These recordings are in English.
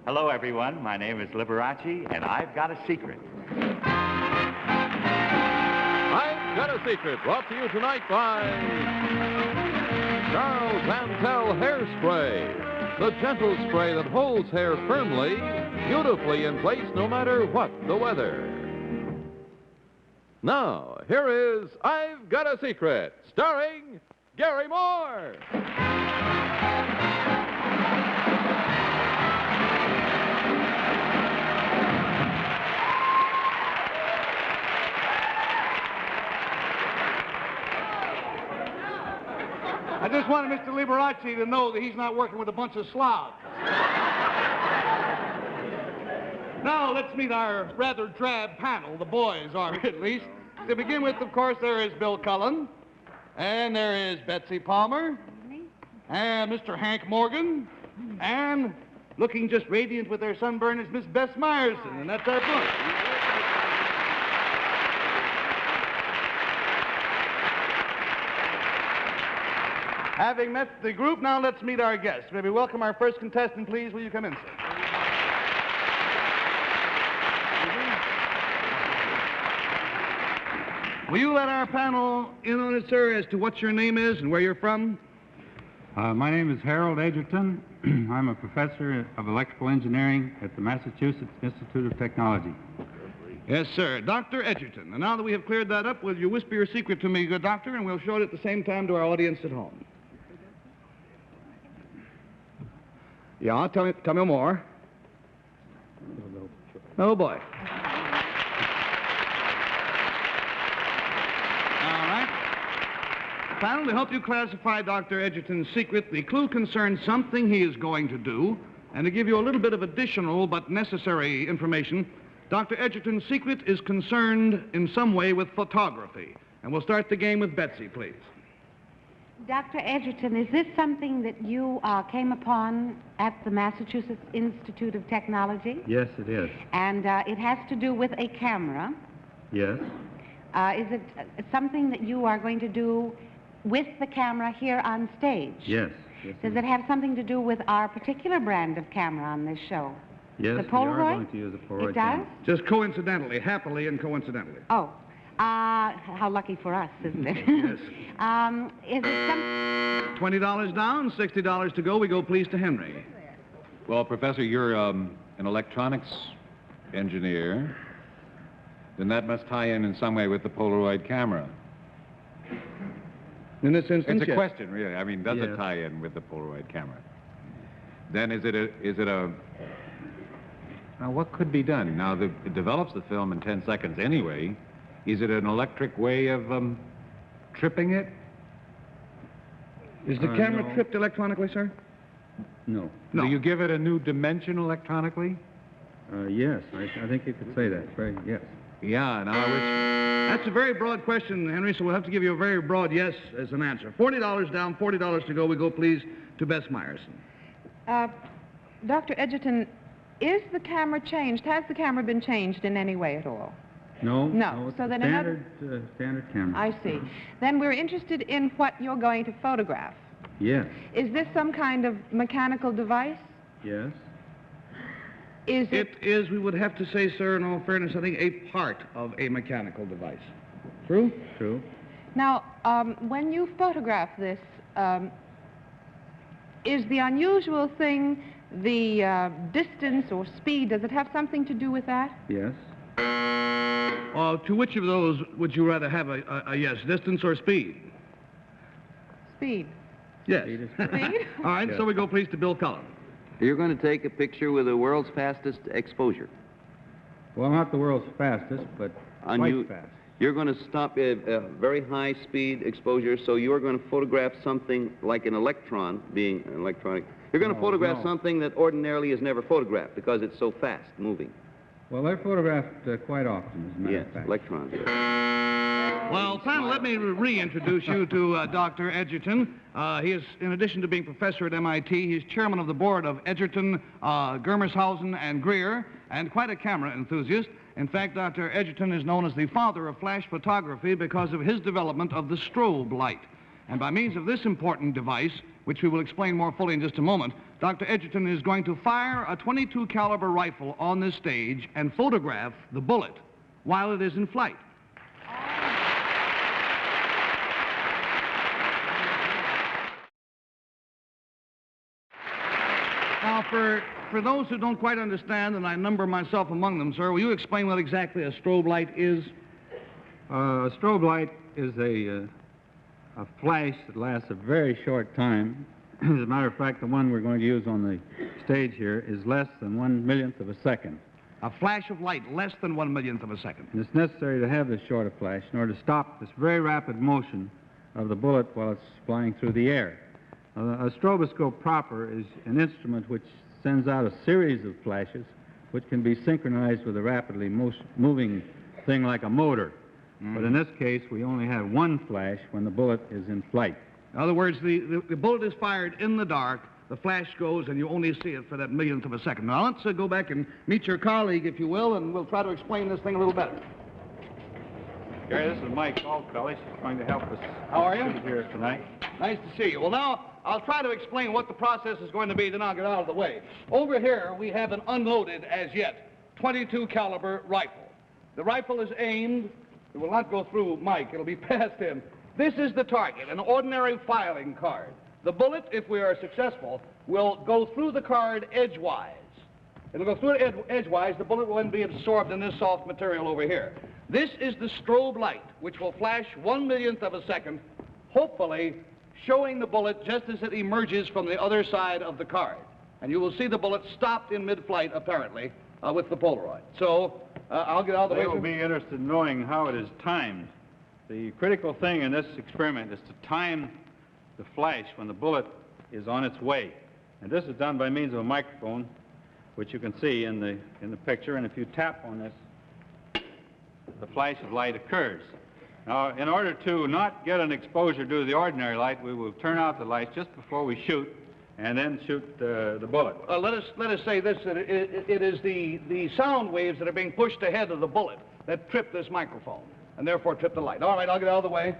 Hello, everyone. My name is Liberace, and I've got a secret. I've Got a Secret, brought to you tonight by Charles Antel Hairspray, the gentle spray that holds hair firmly, beautifully in place no matter what the weather. Now, here is I've Got a Secret, starring Gary Moore. I just wanted Mr. Liberace to know that he's not working with a bunch of slobs. Now, let's meet our rather drab panel. The boys are, at least. To begin with, of course, there is Bill Cullen. And there is Betsy Palmer. And Mr. Hank Morgan. And looking just radiant with their sunburn is Miss Bess Myerson. And that's our book. Having met the group, now let's meet our guests. May we welcome our first contestant, please. Will you come in, sir? Will you let our panel in on it, sir, as to what your name is and where you're from? My name is Harold Edgerton. I'm a professor of electrical engineering at the Massachusetts Institute of Technology. Yes, sir. Dr. Edgerton. And now that we have cleared that up, will you whisper your secret to me, good doctor, and we'll show it at the same time to our audience at home. Yeah, tell me more. Oh, boy. All right. Panel, to help you classify Dr. Edgerton's secret, the clue concerns something he is going to do, and to give you a little bit of additional but necessary information, Dr. Edgerton's secret is concerned in some way with photography. And we'll start the game with Betsy, please. Dr. Edgerton, is this something that you came upon at the Massachusetts Institute of Technology? Yes, it is. And it has to do with a camera. Yes. Is it something that you are going to do with the camera here on stage? Yes. Does it have something to do with our particular brand of camera on this show? Yes, The we Polaroid? are going to use a Polaroid It does? camera. Just coincidentally, happily and coincidentally. Oh. How lucky for us, isn't it? Yes. Is it some... $20 down, $60 to go. We go, please, to Henry. Well, Professor, you're an electronics engineer. Then that must tie in some way with the Polaroid camera. In this instance, It's a yes. question, really. I mean, does Yes. it tie in with the Polaroid camera? Then is it a... Now, what could be done? Now, it develops the film in 10 seconds anyway. Is it an electric way of tripping it? Is the camera no. tripped electronically, sir? No. No. Do you give it a new dimension electronically? Yes, I think you could say that. Right, yes. Yeah, now That's a very broad question, Henry, so we'll have to give you a very broad yes as an answer. $40 down, $40 to go. We go, please, to Bess Myerson. Dr. Edgerton, is the camera changed? Has the camera been changed in any way at all? No. No, It's so a then standard camera. I see. Then we're interested in what you're going to photograph. Yes. Is this some kind of mechanical device? Yes. Is It is, we would have to say, sir, in all fairness, I think a part of a mechanical device. True? True. Now, when you photograph this, is the unusual thing the distance or speed? Does it have something to do with that? Yes. To which of those would you rather have a yes, distance or speed? Speed. Yes. Speed is correct. Speed? All right, Yes. so we go, please, to Bill Cullen. You're going to take a picture with the world's fastest exposure. Well, not the world's fastest, but quite fast. You're going to stop a very high speed exposure, so you're going to photograph something like an electron, being an electronic. You're going to photograph no. something that ordinarily is never photographed because it's so fast moving. Well, they're photographed quite often, as a matter Yes, of fact. electrons. Yes. Well, panel, let me reintroduce you to Dr. Edgerton. He is, in addition to being professor at MIT, he's chairman of the board of Edgerton, Germershausen, and Greer, and quite a camera enthusiast. In fact, Dr. Edgerton is known as the father of flash photography because of his development of the strobe light. And by means of this important device, which we will explain more fully in just a moment, Dr. Edgerton is going to fire a .22 caliber rifle on this stage and photograph the bullet while it is in flight. Now, for those who don't quite understand, and I number myself among them, sir, will you explain what exactly a strobe light is? A strobe light is a flash that lasts a very short time. As a matter of fact, the one we're going to use on the stage here is less than 1/millionth of a second. A flash of light less than 1/millionth of a second. And it's necessary to have this short a flash in order to stop this very rapid motion of the bullet while it's flying through the air. A stroboscope proper is an instrument which sends out a series of flashes which can be synchronized with a rapidly moving thing like a motor. But in this case, we only have one flash when the bullet is in flight. In other words, the bullet is fired in the dark, the flash goes, and you only see it for that millionth of a second. Now, let's go back and meet your colleague, if you will, and we'll try to explain this thing a little better. Gary, this is Mike Altfellis. He's going to help us. How are you? Here tonight. Nice to see you. Well, now, I'll try to explain what the process is going to be, then I'll get out of the way. Over here, we have an unloaded, as yet, .22 caliber rifle. The rifle is aimed. It will not go through Mike. It'll be past him. This is the target, an ordinary filing card. The bullet, if we are successful, will go through the card edgewise. It'll go through it edgewise. The bullet will then be absorbed in this soft material over here. This is the strobe light, which will flash 1/millionth of a second, hopefully showing the bullet just as it emerges from the other side of the card. And you will see the bullet stopped in mid-flight, apparently, with the Polaroid. So, I'll get out of the way. They will be interested in knowing how it is timed. The critical thing in this experiment is to time the flash when the bullet is on its way. And this is done by means of a microphone, which you can see in the picture. And if you tap on this, the flash of light occurs. Now, in order to not get an exposure due to the ordinary light, we will turn out the lights just before we shoot, and then shoot the bullet. Let us say this, that it is the sound waves that are being pushed ahead of the bullet that trip this microphone, and therefore trip the light. All right, I'll get out of the way.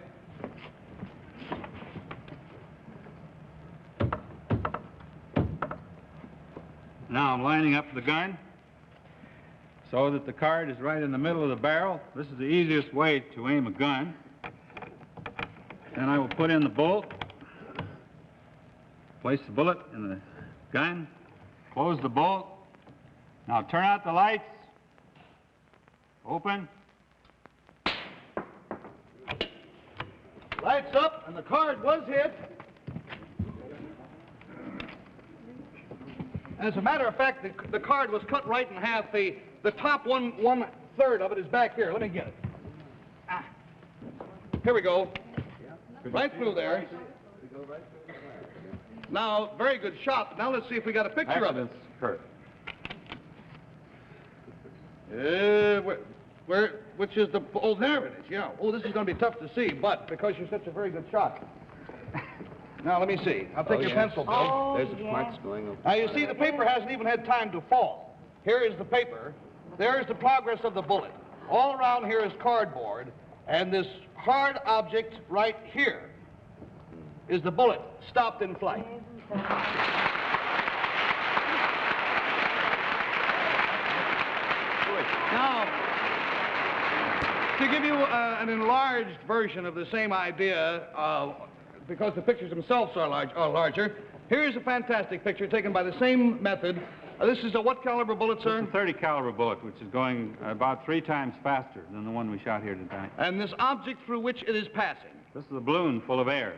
Now I'm lining up the gun so that the card is right in the middle of the barrel. This is the easiest way to aim a gun. Then I will put in the bolt, place the bullet in the gun, close the bolt. Now turn out the lights. Open. Lights up, and the card was hit. As a matter of fact, the card was cut right in half. The top one-third of it is back here. Let me get it. Here we go. Right through there. Now, very good shot. Now let's see if we got a picture of it. Which is the... Oh, there it is, yeah. Oh, this is going to be tough to see, but because you're such a very good shot. Now, let me see. I'll take your pencil, Bill. Oh, There's the marks going up. Now, you see, the paper hasn't even had time to fall. Here is the paper. There is the progress of the bullet. All around here is cardboard, and this hard object right here is the bullet stopped in flight. Now, to give you an enlarged version of the same idea, because the pictures themselves are larger, here's a fantastic picture taken by the same method. This is a what caliber bullet, sir? It's a .30 caliber bullet, which is going about 3 times faster than the one we shot here tonight. And this object through which it is passing. This is a balloon full of air.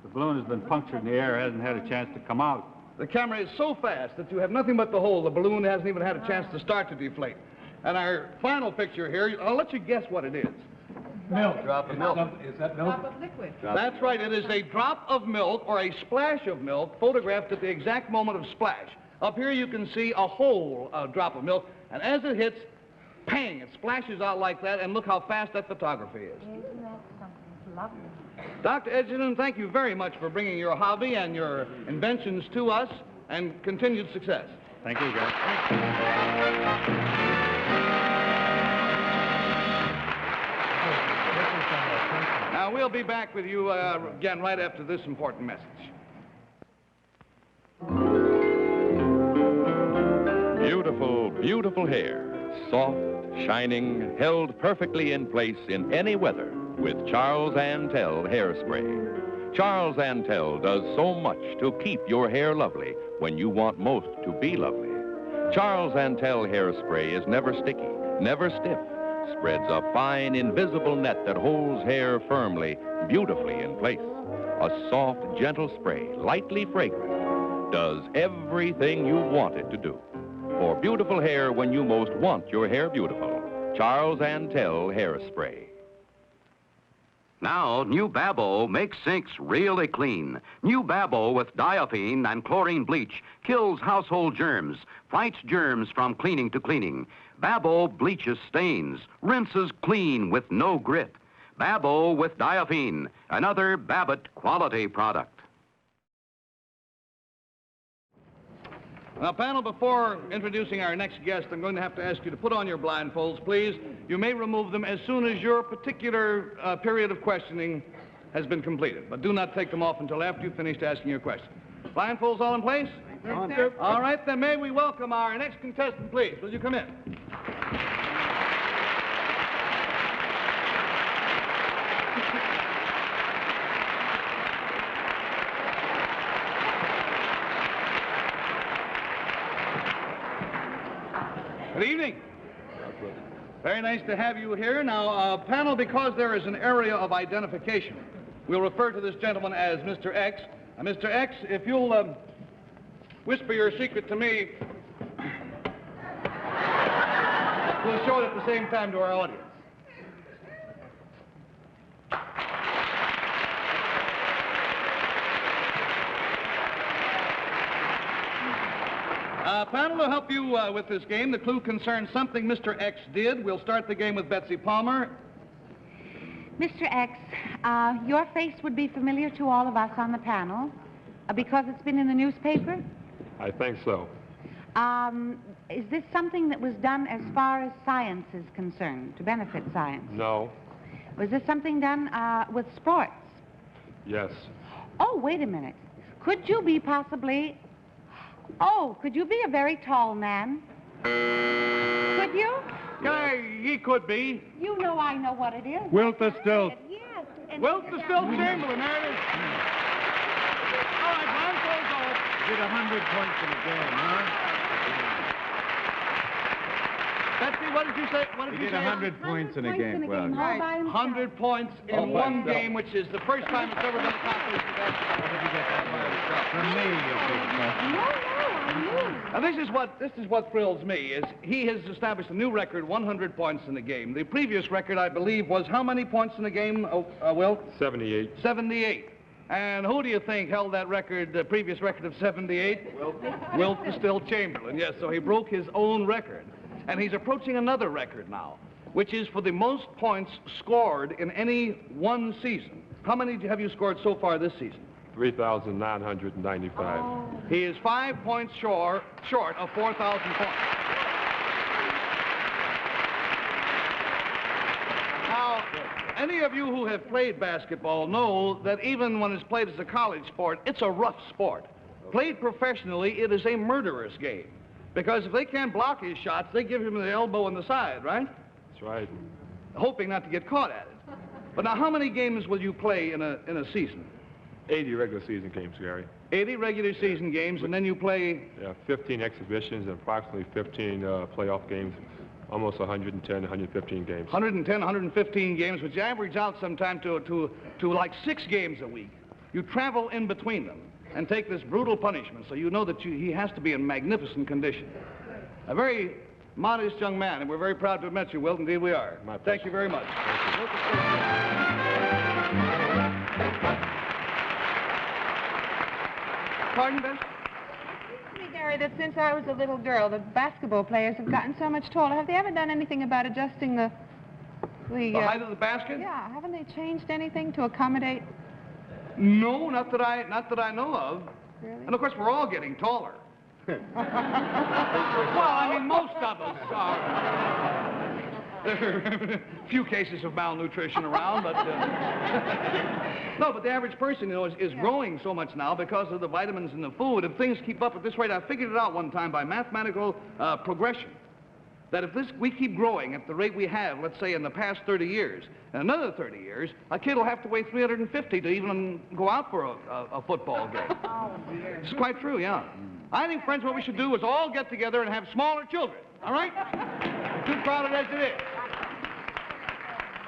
The balloon has been punctured in the air, hasn't had a chance to come out. The camera is so fast that you have nothing but the hole. The balloon hasn't even had a chance to start to deflate. And our final picture here, I'll let you guess what it is. Milk. Drop of milk. Is that milk? Drop of liquid. That's right. It is a drop of milk or a splash of milk photographed at the exact moment of splash. Up here you can see a whole drop of milk, and as it hits, pang, it splashes out like that, and look how fast that photography is. Isn't that something? Lovely. Dr. Edgerton, thank you very much for bringing your hobby and your inventions to us, and continued success. Thank you, guys. Now, we'll be back with you again right after this important message. Beautiful hair, soft, shining, held perfectly in place in any weather with Charles Antel Hairspray. Charles Antel does so much to keep your hair lovely when you want most to be lovely. Charles Antel Hairspray is never sticky, never stiff, spreads a fine, invisible net that holds hair firmly, beautifully in place. A soft, gentle spray, lightly fragrant, does everything you want it to do. For beautiful hair when you most want your hair beautiful, Charles Antel Hairspray. Now, new Babo makes sinks really clean. New Babo with diaphene and chlorine bleach kills household germs, fights germs from cleaning to cleaning. Babo bleaches stains, rinses clean with no grit. Babo with diaphene, another Babbitt quality product. Now, panel, before introducing our next guest, I'm going to have to ask you to put on your blindfolds, please. You may remove them as soon as your particular period of questioning has been completed, but do not take them off until after you've finished asking your question. Blindfolds all in place? Yes, sir. All right, then may we welcome our next contestant, please. Will you come in? Good evening. Very nice to have you here. Now, panel, because there is an area of identification, we'll refer to this gentleman as Mr. X. Mr. X, if you'll whisper your secret to me, we'll show it at the same time to our audience. Panel, to help you with this game, the clue concerns something Mr. X did. We'll start the game with Betsy Palmer. Mr. X, your face would be familiar to all of us on the panel because it's been in the newspaper. I think so. Is this something that was done as far as science is concerned, to benefit science? No. Was this something done with sports? Yes. Oh, wait a minute. Could you be possibly... Oh, could you be a very tall man? Could you? He could be. You know I know what it is. Wilter Still. Yes. Wilter Still Chamberlain, there it is. All right, blindfolds off. Did 100 points in a game, huh? Betsy, what did you say? What did He you did say? 100 points in a game. Well, All by himself. 100 points in one game, which is the first time it's ever been accomplished in basketball. did you get that by yourself? From me, you No, I knew. Now, this is what thrills me, is he has established a new record, 100 points in a game. The previous record, I believe, was how many points in a game, Will? 78. 78. And who do you think held that record, the previous record of 78? Wilter Still Chamberlain, yes, so he broke his own record. And he's approaching another record now, which is for the most points scored in any one season. How many have you scored so far this season? 3,995. He is 5 points short of 4,000 points. Now, any of you who have played basketball know that even when it's played as a college sport, it's a rough sport. Played professionally, it is a murderous game. Because if they can't block his shots, they give him the elbow in the side, right? That's right. Hoping not to get caught at it. But now, how many games will you play in a season? 80 regular season games, Gary. 80 regular season games, and then you play... 15 exhibitions and approximately 15 playoff games. Almost 110, 115 games. 110, 115 games, which average out sometime to like 6 games a week. You travel in between them and take this brutal punishment, so you know that he has to be in magnificent condition. A very modest young man, and we're very proud to have met you, Wilt. Indeed we are. My pleasure. Thank you very much. Thank you. Pardon, Bess? Me, Gary, that since I was a little girl, the basketball players have gotten so much taller. Have they ever done anything about adjusting the height of the basket? Yeah, haven't they changed anything to accommodate? No, not that I know of. Really? And of course, we're all getting taller. Well, I mean, most of us are. There are a few cases of malnutrition around, but... No, but the average person, you know, is growing so much now because of the vitamins in the food. If things keep up at this rate, I figured it out one time by mathematical progression. that if we keep growing at the rate we have, let's say in the past 30 years, in another 30 years, a kid will have to weigh 350 to even go out for a football game. Oh, dear. It's quite true, yeah. I think, friends, what we should do is all get together and have smaller children, all right? Too crowded as it is.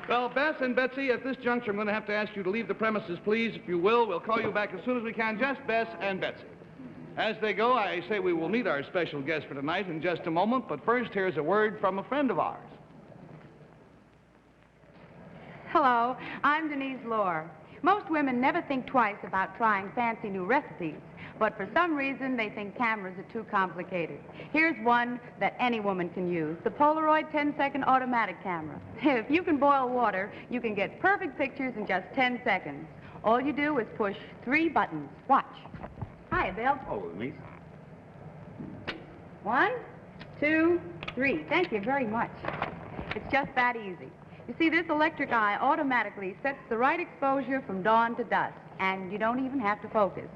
Well, Bess and Betsy, at this juncture, I'm going to have to ask you to leave the premises, please, if you will. We'll call you back as soon as we can, just Bess and Betsy. As they go, I say we will meet our special guest for tonight in just a moment, but first, here's a word from a friend of ours. Hello, I'm Denise Lohr. Most women never think twice about trying fancy new recipes, but for some reason they think cameras are too complicated. Here's one that any woman can use, the Polaroid 10-second automatic camera. If you can boil water, you can get perfect pictures in just 10 seconds. All you do is push 3 buttons. Watch. Hi, Bill. Oh, Louise. 1, 2, 3. Thank you very much. It's just that easy. You see, this electric eye automatically sets the right exposure from dawn to dusk, and you don't even have to focus.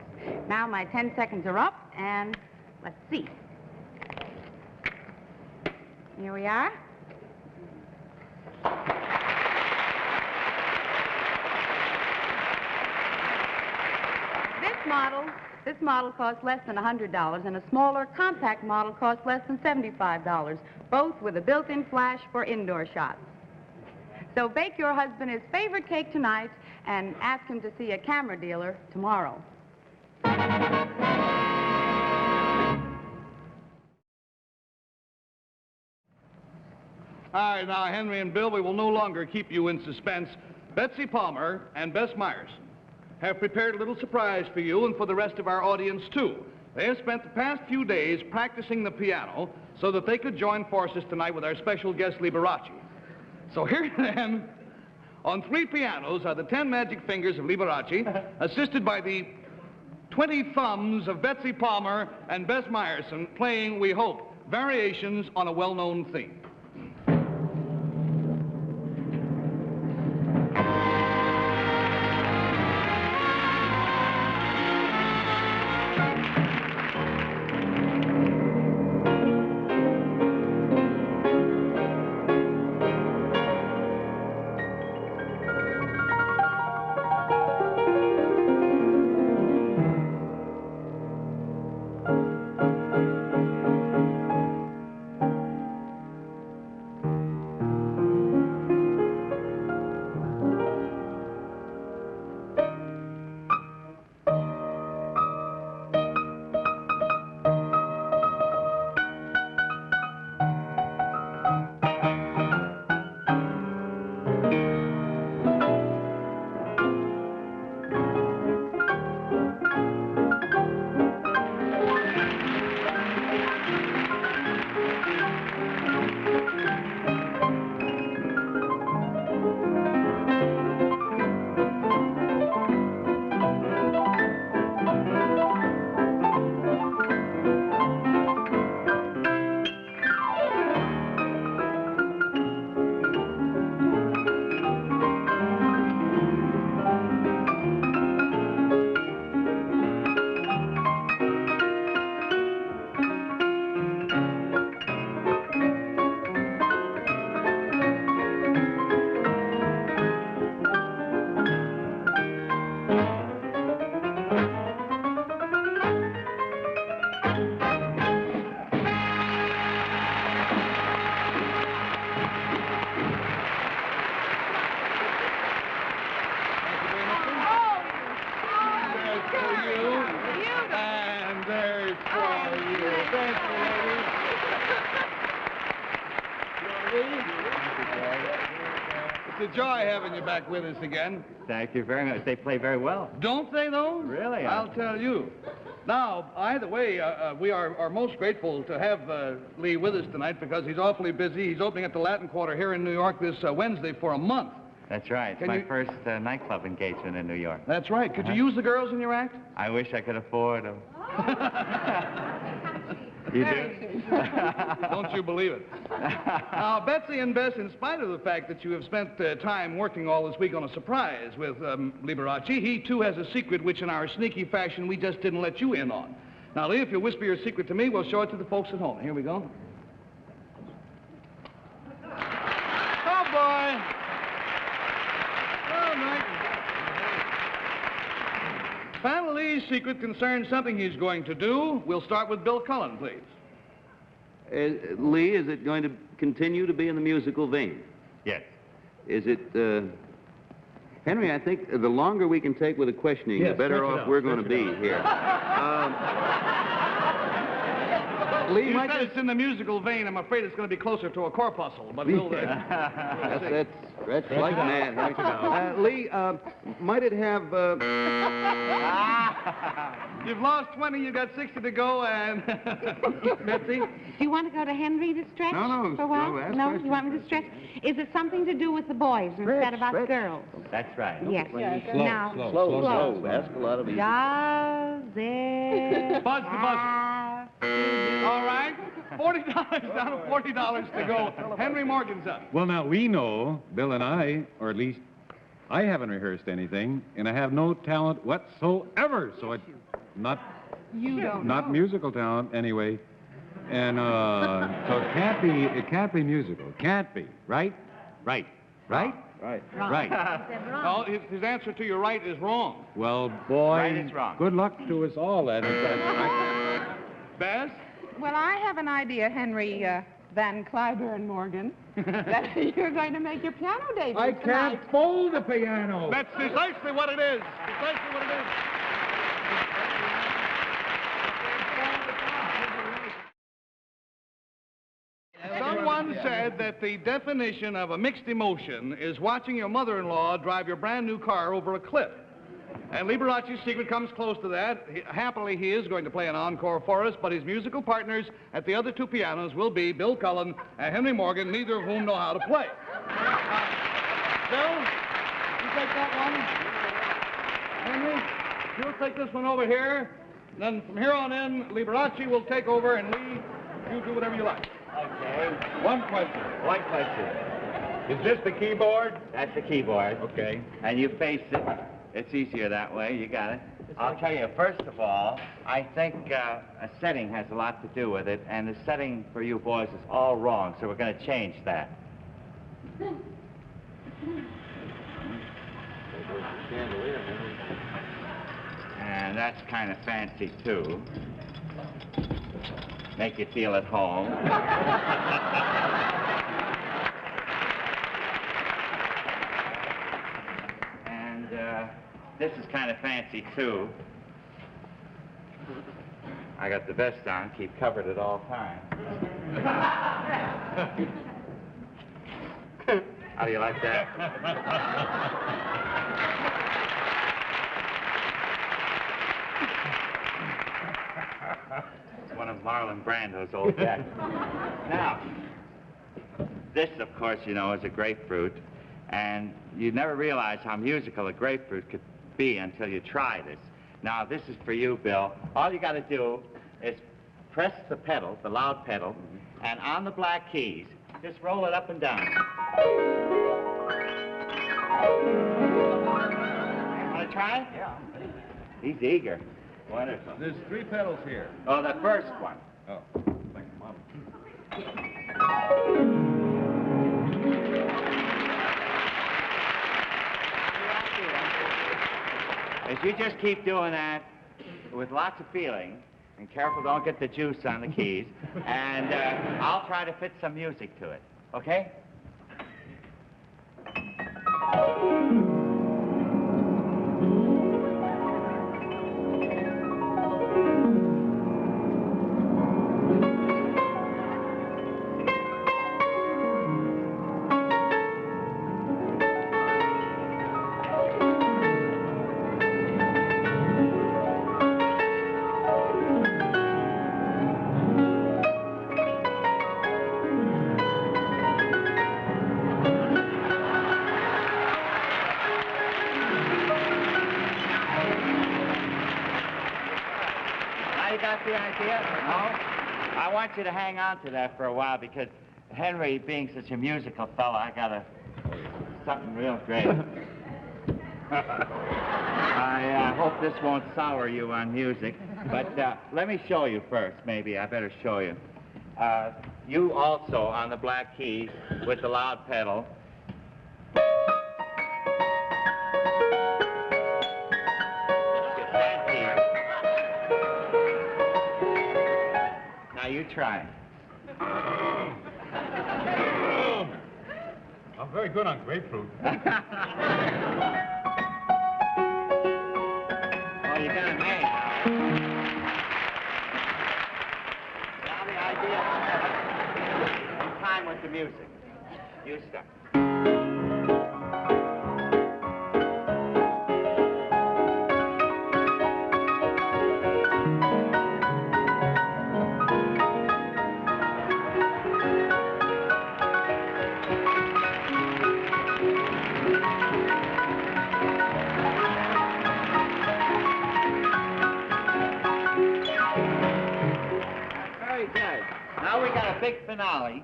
Now my 10 seconds are up, and let's see. Here we are. This model costs less than $100, and a smaller, compact model costs less than $75, both with a built-in flash for indoor shots. So bake your husband his favorite cake tonight and ask him to see a camera dealer tomorrow. All right, now, Henry and Bill, we will no longer keep you in suspense. Betsy Palmer and Bess Myers have prepared a little surprise for you and for the rest of our audience, too. They have spent the past few days practicing the piano so that they could join forces tonight with our special guest, Liberace. So here then, on 3 pianos, are the 10 magic fingers of Liberace, assisted by the 20 thumbs of Betsy Palmer and Bess Myerson, playing, we hope, variations on a well-known theme. It's a joy having you back with us again. Thank you very much. They play very well. Don't they, though? Really? I'll tell you. Now, either way, we are most grateful to have Lee with us tonight because he's awfully busy. He's opening at the Latin Quarter here in New York this Wednesday for a month. That's right. It's my first nightclub engagement in New York. That's right. Could you use the girls in your act? I wish I could afford them. You do? Don't you believe it? Now, Betsy and Bess, in spite of the fact that you have spent time working all this week on a surprise with Liberace, he, too, has a secret which, in our sneaky fashion, we just didn't let you in on. Now, Lee, if you whisper your secret to me, we'll show it to the folks at home. Here we go. boy. All right. Panel Lee's secret concerns something he's going to do. We'll start with Bill Cullen, please. Lee, is it going to continue to be in the musical vein? Yes. Is it, Henry, I think the longer we can take with the questioning, the better off we're going to be here. Lee, You said it's in the musical vein. I'm afraid it's going to be closer to a corpuscle, but we'll... That's like mad, Henry. Lee, might it have... You've lost 20, you've got 60 to go, and... Betsy? Do you want to go to Henry to stretch No, for a while? no, ask No? questions. You want me to stretch? Is it something to do with the boys instead of us girls? That's right. Yes. Slow, Now, Slow. Ask a lot of easy. does it Buzz the buzzer. have All right. $40 down to $40 to go. Henry Morgan's up. Well, now, we know, Bill and I, or at least I haven't rehearsed anything, and I have no talent whatsoever, so it's not musical talent anyway. And so it can't be musical. Can't be, right? Right. Right. No, his answer to your right is wrong. Well, boy, Right is wrong. good luck to us all, then. if that's right. Bess? Well, I have an idea, Henry Van Cliburn Morgan, that you're going to make your piano debut tonight. fold the piano. That's precisely what it is. Precisely what it is. Someone said that the definition of a mixed emotion is watching your mother-in-law drive your brand new car over a cliff. And Liberace's secret comes close to that. Happily, he is going to play an encore for us, but his musical partners at the other two pianos will be Bill Cullen and Henry Morgan, neither of whom know how to play. Bill, you take that one. Henry, you'll take this one over here. Then from here on in, Liberace will take over, and Lee, you do whatever you like. Okay. One question. One question. Is this the keyboard? That's the keyboard. Okay. And you face it. It's easier that way. You got it. I'll tell you, first of all, I think a setting has a lot to do with it, and the setting for you boys is all wrong, so we're going to change that. And that's kind of fancy, too. Make you feel at home. And this is kind of fancy, too. I got the vest on, keep covered at all times. How do you like that? One of Marlon Brando's old jackets. Now, this, of course, you know, is a grapefruit, and you'd never realize how musical a grapefruit could be until you try this. Now, this is for you, Bill. All you got to do is press the pedal, the loud pedal, and on the black keys, just roll it up and down. Want to try? Yeah. He's eager. Wonderful. There's 3 pedals here. Oh, the first one. Oh, like a model. If you just keep doing that with lots of feeling, and careful, don't get the juice on the keys, and I'll try to fit some music to it. Okay? The idea? No? I want you to hang on to that for a while because Henry, being such a musical fella, I got something real great. I hope this won't sour you on music, but let me show you first, maybe. I better show you. You also, on the black keys, with the loud pedal, you try. I'm very good on grapefruit. Oh, you got it made. Now the idea in time with the music. You start. Very good. Now we got a big finale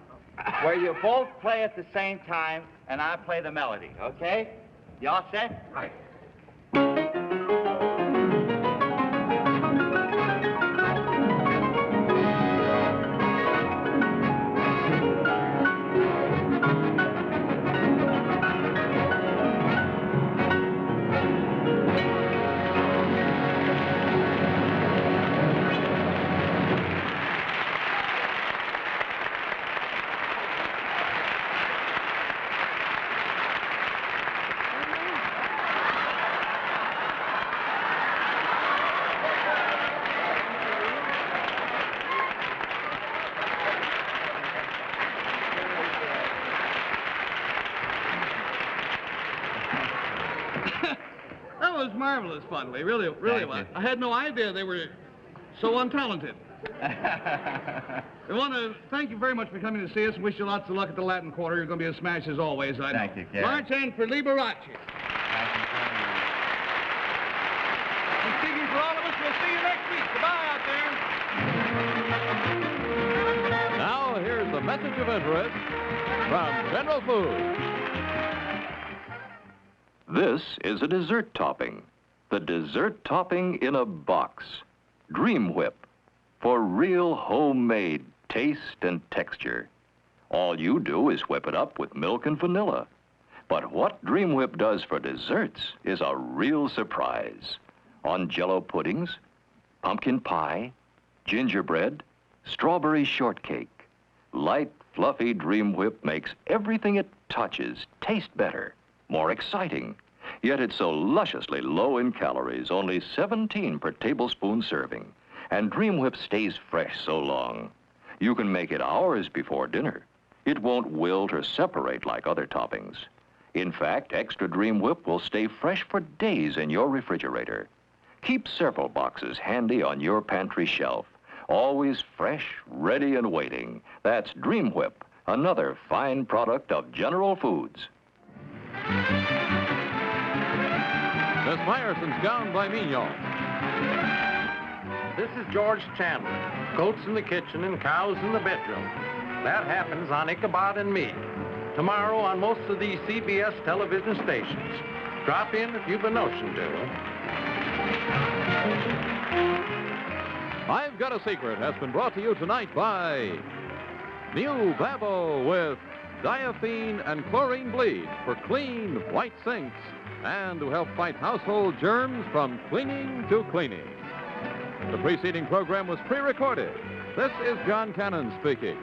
where you both play at the same time and I play the melody, okay? You all set? Right. That was marvelous fun, Lee. Really was. I had no idea they were so untalented. I want to thank you very much for coming to see us and wish you lots of luck at the Latin Quarter. You're going to be a smash as always, I know. Thank you, Gary. March in for Liberace. And speaking for all of us, we'll see you next week. Goodbye out there. Now, here's the message of interest from General Foods. This is a dessert topping. The dessert topping in a box. Dream Whip. For real homemade taste and texture. All you do is whip it up with milk and vanilla. But what Dream Whip does for desserts is a real surprise. On Jell-O puddings, pumpkin pie, gingerbread, strawberry shortcake. Light, fluffy Dream Whip makes everything it touches taste better, more exciting. Yet it's so lusciously low in calories, only 17 per tablespoon serving. And Dream Whip stays fresh so long. You can make it hours before dinner. It won't wilt or separate like other toppings. In fact, extra Dream Whip will stay fresh for days in your refrigerator. Keep several boxes handy on your pantry shelf. Always fresh, ready, and waiting. That's Dream Whip, another fine product of General Foods. Miss Myerson's Gown by Mignon. This is George Chandler. Goats in the kitchen and cows in the bedroom. That happens on Ichabod and Me. Tomorrow on most of these CBS television stations. Drop in if you've a notion to. I've Got a Secret has been brought to you tonight by New Babo with diaphene and chlorine bleach for clean, white sinks and to help fight household germs from cleaning to cleaning. The preceding program was pre-recorded. This is John Cannon speaking.